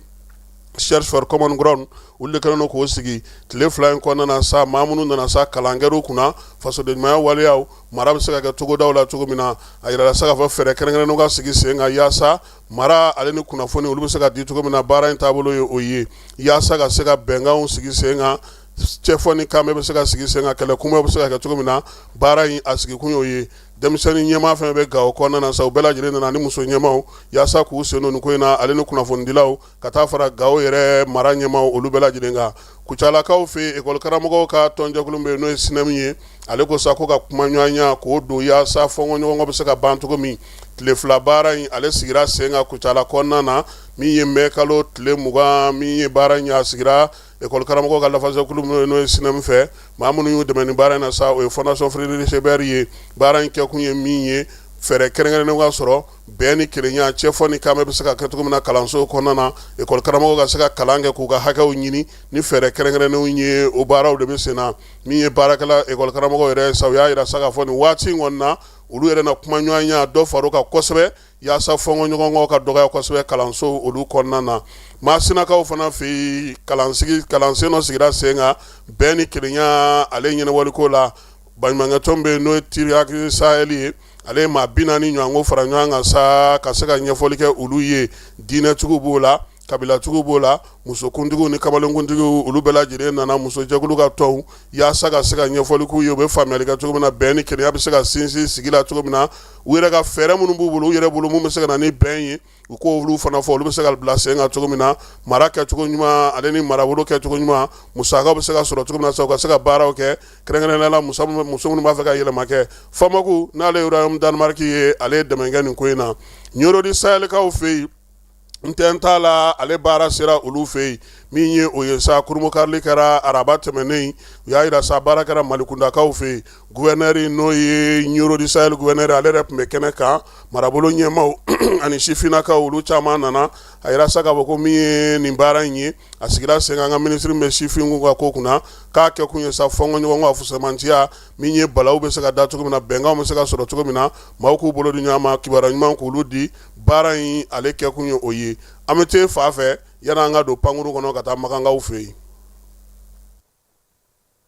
Search for Common Ground olu de kɛlen don k'o sigi tile 2 in kɔnɔna na sa maa minnu nana sa kalan kɛr'u kunna fasodenɲumanya waleyaw mara bɛ se ka kɛ cogodaw la cogo min na a yirala sa k'a fɔ fɛɛrɛ kɛrɛnkɛrɛnnenw ka sigi sen kan yaasa mara ale ni kunnafoni olu bɛ se ka di cogo min na baara in taabolo ye o ye yaasa ka se ka bɛnkanw sigi sen kan cɛfɔ ni kan bɛ se ka sigi sen kan kɛlɛ kunbɛ bɛ se ka kɛ cogo min na baara in a sigi kun y'o ye denmisɛnnin ɲɛmaa fɛn bɛ Gawo kɔnɔna na sa u bɛɛ lajɛlen nana ni muso ɲɛmaaw yaasa k'u sen don nin ko in na ale ni kunnafonidilaw ka taa fara Gawo yɛrɛ mara ɲɛmaaw olu bɛɛ lajɛlen kan Kucalakaw fɛ ekɔli karamɔgɔw ka tɔnjɛkulu bɛ yen n'o ye SNEM ye ale ko sa ko ka kuma ɲɔgɔnya k'o don yaasa fɔnkɔɲɔgɔnkɔ bɛ se ka ban cogo min tile 2 baara in ale sigira sen kan Kucala kɔnɔna na min ye mɛ kalo tile 20 min ye baara in a sigira ekɔli karamɔgɔw ka lafasɛkulu n'o ye SNEM fɛ maa minnu y'u dɛmɛ nin baara in na sa o ye Fondation Frédéric Ebert ye baara in kɛkun ye min ye fɛɛrɛ kɛrɛnkɛrɛnnenw ka sɔrɔ bɛn ni kelenya cɛfɔ ni kan bɛ se ka kɛ cogo min na kalanso kɔnɔna na ekɔli karamɔgɔw ka se ka kalan kɛ k'u ka hakɛw ɲini ni fɛɛrɛ kɛrɛnkɛrɛnnenw ye o baaraw de bɛ sen na min ye baarakɛla ekɔli karamɔgɔw yɛrɛ sa u y'a yira sa k'a fɔ nin waati in kɔni na olu yɛrɛ na kuma ɲɔgɔnya dɔ far'o kan kosɛbɛ yaasa fɔnkɔɲɔgɔnkɔ ka dɔgɔya kosɛbɛ kalanso olu kɔnɔna na Masinakaw fana fɛ kalansen dɔ sigira sen kan bɛn ni kelenya ale ɲɛnɛwaliko la baɲumankɛtɔn bɛ yen n'o ye Tiraki Sahel ye ale ye maa 40 ɲɔgɔnko fara ɲɔgɔn kan sa ka se ka ɲɛfɔli kɛ olu ye diinɛtigiw b'o la kabilatigiw b'o la musokuntigiw ni kamalenkuntigiw olu bɛɛ lajɛlen nana musojɛkulu ka tɔnw yaasa ka se ka ɲɛfɔli k'u ye u bɛ faamuyali kɛ cogo min na bɛn ni kelenya bɛ se ka sinsin sigi la cogo min na u yɛrɛ ka fɛɛrɛ minnu b'u bolo u yɛrɛ bolo mun bɛ se ka na ni bɛn ye u ko olu fana fɔ olu bɛ se ka bila sen kan cogo min na mara kɛcogo ɲuman ale ni marabolo kɛcogo ɲuman musakaw bɛ se ka sɔrɔ cogo min na sa u ka se ka baaraw kɛ kɛrɛnkɛrɛnnenya la muso minnu b'a fɛ ka yɛlɛma kɛ Famaku n'ale ye Royaume Danemark ye ale ye dɛmɛ kɛ nin ko in na Ɲorodi Sahɛlikaw fɛ yen ntɛn t'a la ale baara sera olu fɛ yen min ye o ye sa kurumokarili kɛra araba tɛmɛnen u y'a yira sa baara kɛra Malikundakaw fɛ yen gouverneur n'o ye Ɲorodi Sahel gouverneur ale yɛrɛ tun bɛ kɛnɛ kan marabolo ɲɛmaaw ani sifinnakaw olu caman nana a yira sa k'a fɔ ko min ye nin baara in ye a sigira sen kan an ka minisiri bɛ sifinw ka ko kunna k'a kɛ kun ye sa fɔnkɔɲɔgɔnkɔ a fusamantiya min ye balawu bɛ se ka da cogo min na bɛnkanw bɛ se ka sɔrɔ cogo min na maaw k'u bolo di ɲɔgɔn ma kibaruya ɲuman k'olu di baara in ale kɛ kun ye o ye an bɛ te fa fɛ yani an ka don pankuru kɔnɔ ka taa makankaw fɛ yen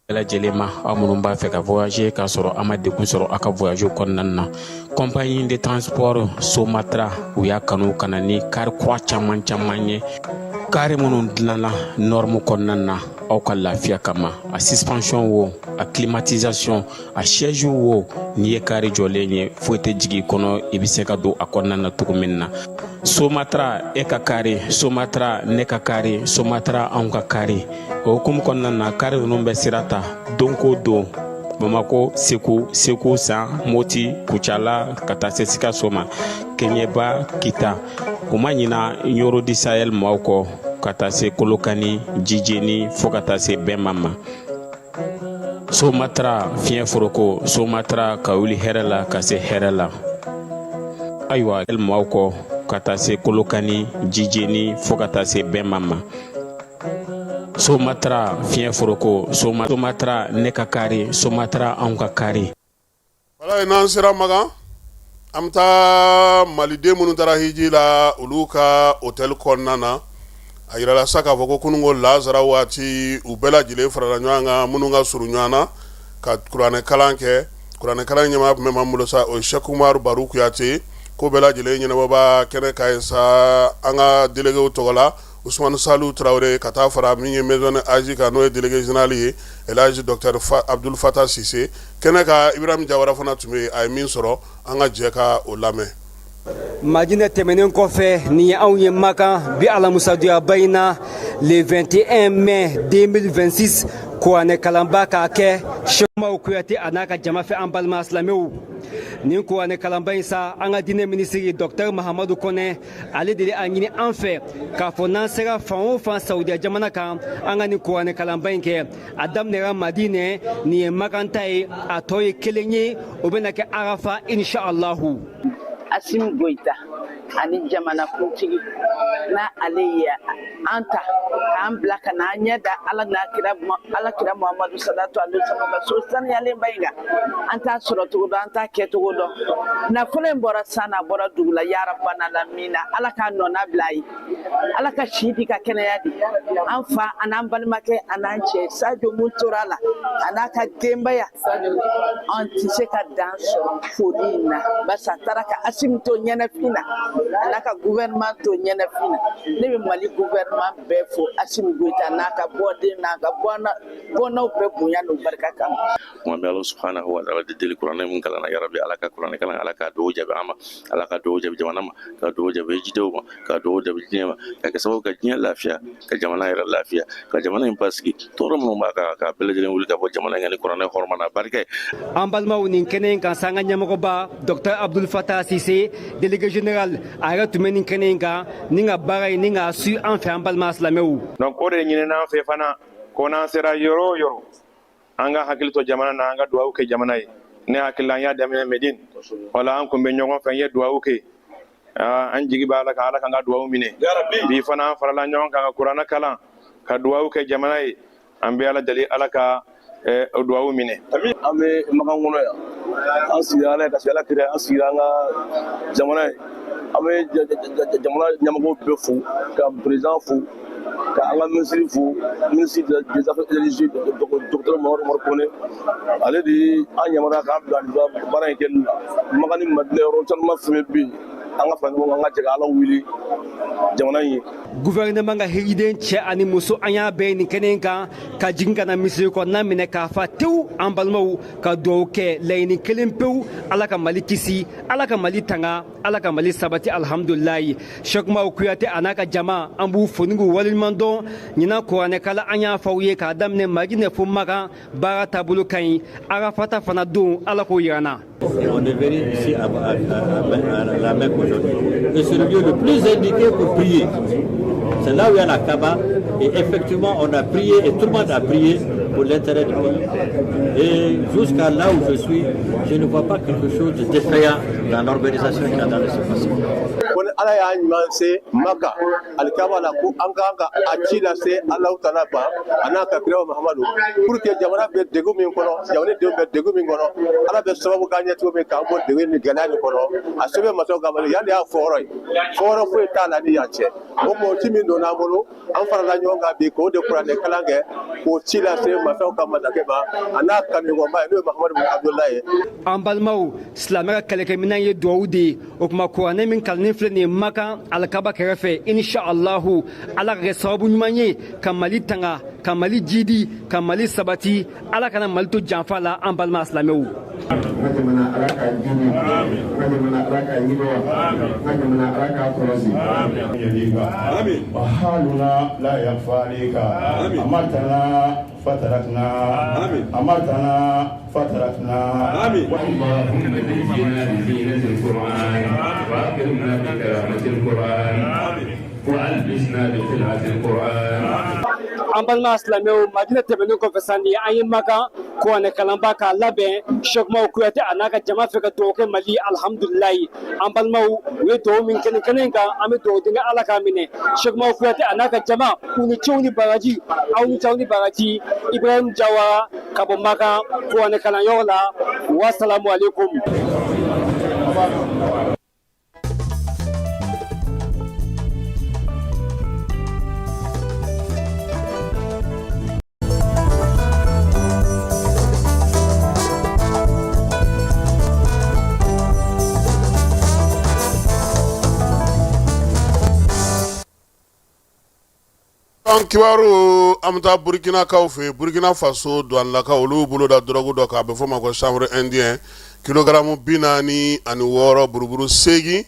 lajɛlen ma aw minnu b'a fɛ ka voyager k'a sɔrɔ a ma degun sɔrɔ a ka voyage kɔnɔna na compagnie de transport Somatra u y'a kanu ka na ni kari kura caman ye kari minnu dilanna norme kɔnɔna na aw ka lafiya kama a suspension wo a climatisation a siège wo n'i ye kari jɔlen ye foyi tɛ jigin kɔnɔ i bɛ se ka don a kɔnɔna na cogo min na Somatra e ka kari Somatra ne ka kari Somatra anw ka kari o hukumu kɔnɔna na kari ninnu bɛ sira ta don ko don Bamako Segu San Moti Kucala ka taa se Sikaso ma Keɲeba Kita o ma ɲina Ɲorodi Sahel maaw kɔ ka taa se Kolokani Jijeni fo ka taa se Bɛnma ma Somatra fiɲɛ foroko Somatra ka wuli hɛrɛ la ka se hɛrɛ la ayiwa maaw kɔ ka taa se Kolokani Jijeni fo ka taa se Bɛnma ma Somatra fiɲɛ foroko Somatra ne ka kari Somatra anw ka kari. Wala n'an sera Magan an bɛ taa maliden minnu taara hiji la olu ka hôtel kɔnɔna na a yirala sa k'a fɔ ko kununko Lazara waati u bɛɛ lajɛlen farala ɲɔgɔn kan minnu ka surun ɲɔgɔn na ka kuranɛ kalan kɛ kuranɛ kalan ɲɛmaa tun bɛ m'an bolo sa o ye Cheikh Umaru Baru Kuyate ko bɛɛ lajɛlen ɲɛnabɔba kɛnɛ ka ye sa an ka délégué tɔgɔ la Ousmane Salou Traoré ka taa fara min ye maison Aji kan n'o ye délégué général ye Elhaji Docteur Abdul Fatah Sise kɛnɛ ka Ibrahim Jawara fana tun bɛ a ye min sɔrɔ an ka jɛ ka o lamɛn. Madina tɛmɛnen kɔfɛ ni anw ye Makan bi alamusadoya bayina le 21 mai 2026 kuranɛ kalanba k'a kɛ Cheikh Umaru Kuyate a n'a ka jama fɛ an balima silamɛw. Nin kuranɛ kalanba in sa an ka diinɛ minisiri Dr Mahamadu Kɔnɛ ale de a ɲini an fɛ k'a fɔ n'an sera fan o fan Saudiya jamana kan an ka nin kuranɛ kalanba in kɛ a daminɛra Madinɛ nin ye Makan ta ye a tɔ ye kelen ye o bɛna kɛ Arafa inshallahu. Assimi Goïta ani jamana kuntigi na ale ye an ta k'an bila ka na an ɲɛ da ala kira Muhamadu salatu alaihi wasallam ka so saniyalen ba in kan an t'a sɔrɔ cogo dɔn an t'a kɛ cogo dɔn nafolo in bɔra san na bɔra dugu la ya rabbana lamina ala k'a nɔna bila ye ala ka si di ka kɛnɛya di an fa an'an balimakɛ an'an cɛ Sadio mun tora la a n'a ka denbaya an tɛ se ka dan sɔrɔ foli in na barisa taara ka Assimi to ɲɛnafin na a n'a ka gouvernement to ɲɛnafin na ne bɛ Mali gouvernement bɛɛ fo Assimi Goïta n'a ka bɔden n'a ka bɔnaw bɛɛ bonya n'u barika kama. Kuma bɛ Ala subhanahu wa ta'ala de deli kuranɛ min kalanna ya rabbi ala ka kuranɛ kalan ala ka dugawu jaabi an ma ala ka dugawu jaabi jamana ma ka dugawu jaabi jidenw ma ka dugawu jaabi diɲɛ ma ka kɛ sababu ka diɲɛ lafiya ka jamana yɛrɛ lafiya ka jamana in basigi tɔɔrɔ minnu b'a kan ka bɛɛ lajɛlen wuli ka bɔ jamana in kan ni kuranɛ hɔrɔma na barika ye. An balimaw nin kɛnɛ in kan sa an ka ɲɛmɔgɔba Dr Abdul Fatah Sise délégué général a yɛrɛ tun bɛ nin kɛnɛ in kan ni ka baara ye ni k'a su an fɛ an balima silamɛw. Donc o de ɲinina an fɛ fana ko n'an sera yɔrɔ o yɔrɔ an ka hakili to jamana na an ka dugawu kɛ jamana ye ne hakili la an y'a daminɛ Medine wala an kun bɛ ɲɔgɔn fɛ n ye dugawu kɛ an jigi b'a la ka ala kan ka dugawu minɛ bi fana an farala ɲɔgɔn kan ka kuranɛ kalan ka dugawu kɛ jamana ye an bɛ ala deli ala ka dugawu minɛ. An bɛ Makan kɔnɔ yan an sigira ala ye ka se ala kira an sigira an ka jamana ye an bɛ jamana ɲɛmɔgɔw bɛɛ fo ka président fo ka an ka ministre fo ministre des affaires religieuses docteur Mahamadu Kone ale de an yamaruya k'an bila baara in kɛli la Makan ni Madinɛ yɔrɔ caman fɛn bɛ yen an ka fara ɲɔgɔn kan an ka jɛ ka ala wuli jamana in ye. Gouvernement ka hejiden cɛ ani muso an y'a bɛɛ nin kɛnɛ in kan ka jigin ka na misiri kɔnɔna minɛ k'a fa tewu an balimaw ka dugawu kɛ laɲini kelen pewu ala ka Mali kisi ala ka Mali tanga ala ka Mali sabati alhamdulilayi. Cheikh Umaru Kuyate a n'a ka jama an b'u fo ni k'u waleɲuman dɔn ɲinan kuranɛ kalan an y'a fɔ aw ye k'a daminɛ Madinɛ fo Makan baara taabolo ka ɲi Arafata fana don ala k'o yira an na. On est venu ici à la Mecque aujourd'hui. Et c'est le lieu le plus indiqué pour prier. C'est là où il y a la Kaaba. Et effectivement, on a prié et tout le monde a prié pour l'intérêt du pays. Et jusqu'à là où je suis, je ne vois pas quelque chose de défaillant dans l'organisation qui a dans le passé. Ala y'a ɲuman se Maka alikaba la ko an kan ka a ci lase Alahu Taala ma a n'a ka kira Mahamadu pour que jamana bɛ degun min kɔnɔ jamanadenw bɛ degun min kɔnɔ ala bɛ sababu k'an ɲɛ cogo min k'an bɔ degun ni gɛlɛya nin kɔnɔ a sɛbɛn masaw ka Mali yan de y'a fɔyɔrɔ ye fɔyɔrɔ foyi t'a la ni yan cɛ o mɔgɔ ci min donna an bolo an farala ɲɔgɔn kan bi k'o de kuranɛ kalan kɛ k'o ci lase masaw ka masakɛ ma a n'a kanɲɔgɔnba ye n'o ye Mahamadu Abudulayi ye. An balimaw silamɛ ka kɛlɛkɛminɛn ye dugawu de ye o tuma kuranɛ min kalanni filɛ nin ye Makan alikaba kɛrɛfɛ inshallahu ala ka kɛ sababu ɲuman ye ka Mali tanga ka Mali jidi ka Mali sabati ala kana Mali to janfa la an balima silamɛw. an balima silamɛw Madina tɛmɛnen kɔfɛ sa ni an ye Makan Kuranɛ kalanba k'a labɛn Cheikh Umaru Kuyate a n'a ka jama fɛ ka dugawu kɛ Mali alhamdulilayi an balimaw u ye dugawu min kɛnɛ kɛnɛ in kan an bɛ dugawu denkɛ Ala k'a minɛ Cheikh Umaru Kuyate a n'a ka jama u ni cɛw ni bagaji aw ni cɛw ni bagaji Ibrahim Jawara ka bɔ Makan Kuranɛ kalanyɔrɔ la wasalamu alaikum. Kibaru amta Burkina kaw fe Burkina Faso douane la ka olu bolo da drogue do ka be fo ma ko chambre indien kilogramme binani ani woro buruburu segi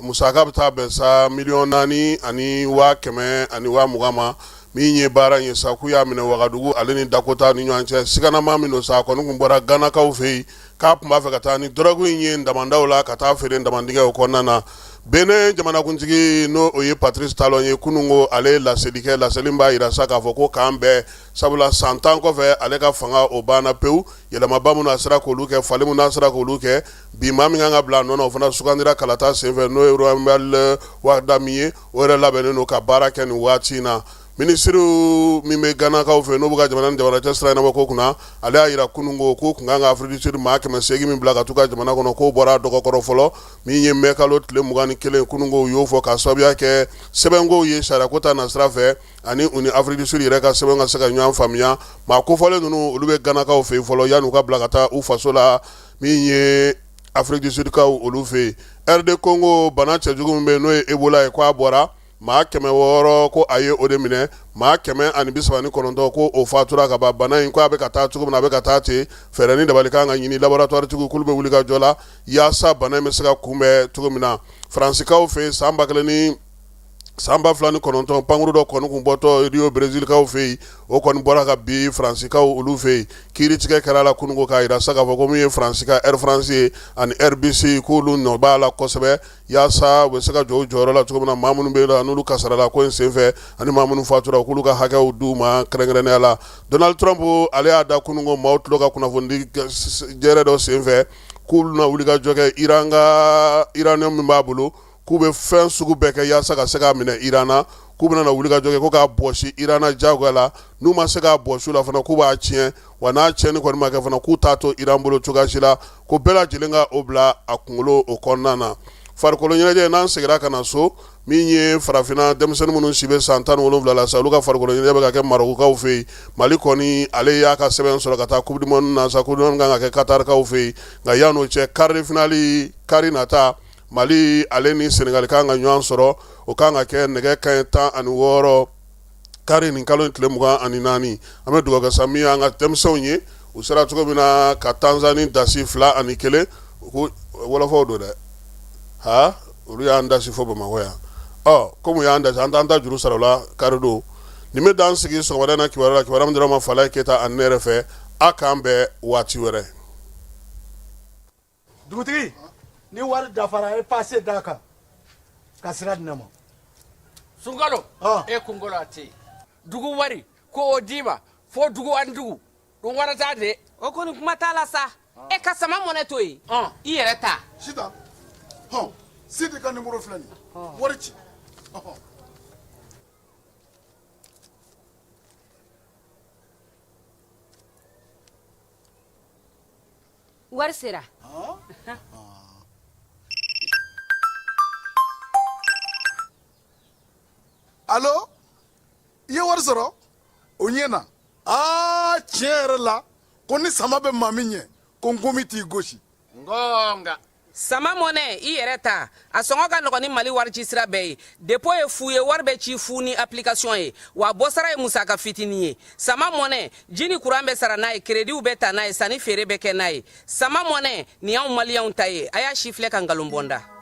musaka bata be sa million nani ani wa keme ani wa mugama mi nye bara nye sakuya mine wagadugu aleni Dakota ni nyanche sigana mami no sa ko ngumbora Ghana kaw fe ka pumba fe kata ni drogue nye ndamandawla kata fere ndamandiga ko nana Bene jamana kuntigi no oye Patrice Talon ye kunungo ale la sedike la selimba irasa ka foko kambe sabula santan ko fe ale ka fanga obana peu yelama bamu na sira ko luke falemu na sira ko luke bi mami nga bla no no fana sukandira kalata senve no euro mbal wadamiye ore labene no ka baraka ni watina Ministru mime Ghana ka fe no buga jamana tesra na ko kuna ale ayira kunungo ko kunga Afrique du Sud ma kema segi min blaga tuka jamana kono ko bora doko koro folo mi nye mekalo tle mugani kele kunungo yo fo ka sobia ke sebengo ye shara kota na strafe ani uni Afrique du Sud reka sebenga saka nyam famia ma ko fole no ulube Ghana ka fe folo yanu ka blaga ta u fasola mi nye Afrique du Sud ka olu fe RD Congo bana chejugu mbe no Ebola e kwa bora ma keme woro ko aye odemine ma keme ani bisbani konondo ko o fatura ka bana in ko abe kata tugu na be kata te ferani da balika nga nyini laboratoire tugu kulbe wuliga jola ya sa bana mesaka kumbe tugu mina francika o fe samba kleni samba flani kononton panguru do konu kumboto Rio Brazil ka o fe o kon bora ka bi francika o ulu fe kiri tike karala kunungo ka ira saka fo komi francika Air France an RBC ko lu no bala kosebe ya sa we saka jo joro la tugu na mamunu be la nulu kasara la ko senfe ani mamunu fatura ko lu ka haka o duma krengrene ala Donald Trump ale ada kunungo maut lo ka kuna fondi jere do senfe kul na uliga joge iranium mbabulu kube fen sugu beke ya saka seka mine irana kubena na wuliga joge ko ka boshi irana jagwala numa seka boshu la fana kuba achien wana cheni ko ma ka fana ku tato irambolo chugashila ko bela jilenga obla akungolo okonnana farkolo nyeje nan segira kana so minye farafina demsen munun sibe santan wolofla la saluka farkolo nyeje be ka ke maroko ka ufe malikoni ale ya ka seben solo kata kubdimon na sa kubdimon nga ke Qatar ka ufe nga yano che quart finali karinata Mali ale ni Senegal kanga nywan soro o kanga ke nege kan tan ani woro kari ni kalon tle muga ani nani ame duga ga samia nga temsonye usara tuko bina ka Tanzania dasi fla ani kele wala fo do de ha uri anda si fo ba mahoya komu ya anda anda juru sarola kardo ni me dan sigi so wadana kiwara mdira ma fala keta an nerefe akambe wati were dugutigi ni wari dafara e passé daka kasira dinama sungalo e kungolo ati dugu wari ko odima fo dugu andugu dum warata de o koni kuma tala sa e kasama moneto yi i yere ta sita sidi kan numero flani warici wari sera Allo ye wari sɔrɔ o ɲɛna tiɲɛ yɛrɛ la ko ni sama bɛ maa min ɲɛ ko n komi t'i gosi ngonga sama mɔnɛ i yɛrɛ ta a sɔngɔ ka nɔgɔn ni Mali wari ci sira bɛɛ ye dépôt ye fu ye wari bɛ ci fu ni application ye wa bɔsara ye musaka fitini ye sama mɔnɛ ji ni courant bɛ sara n'a ye crédit bɛ ta n'a ye sanni feere bɛ kɛ n'a ye sama mɔnɛ nin y'anw maliyɛnw ta ye a y'a si filɛ ka nkalon bɔ n da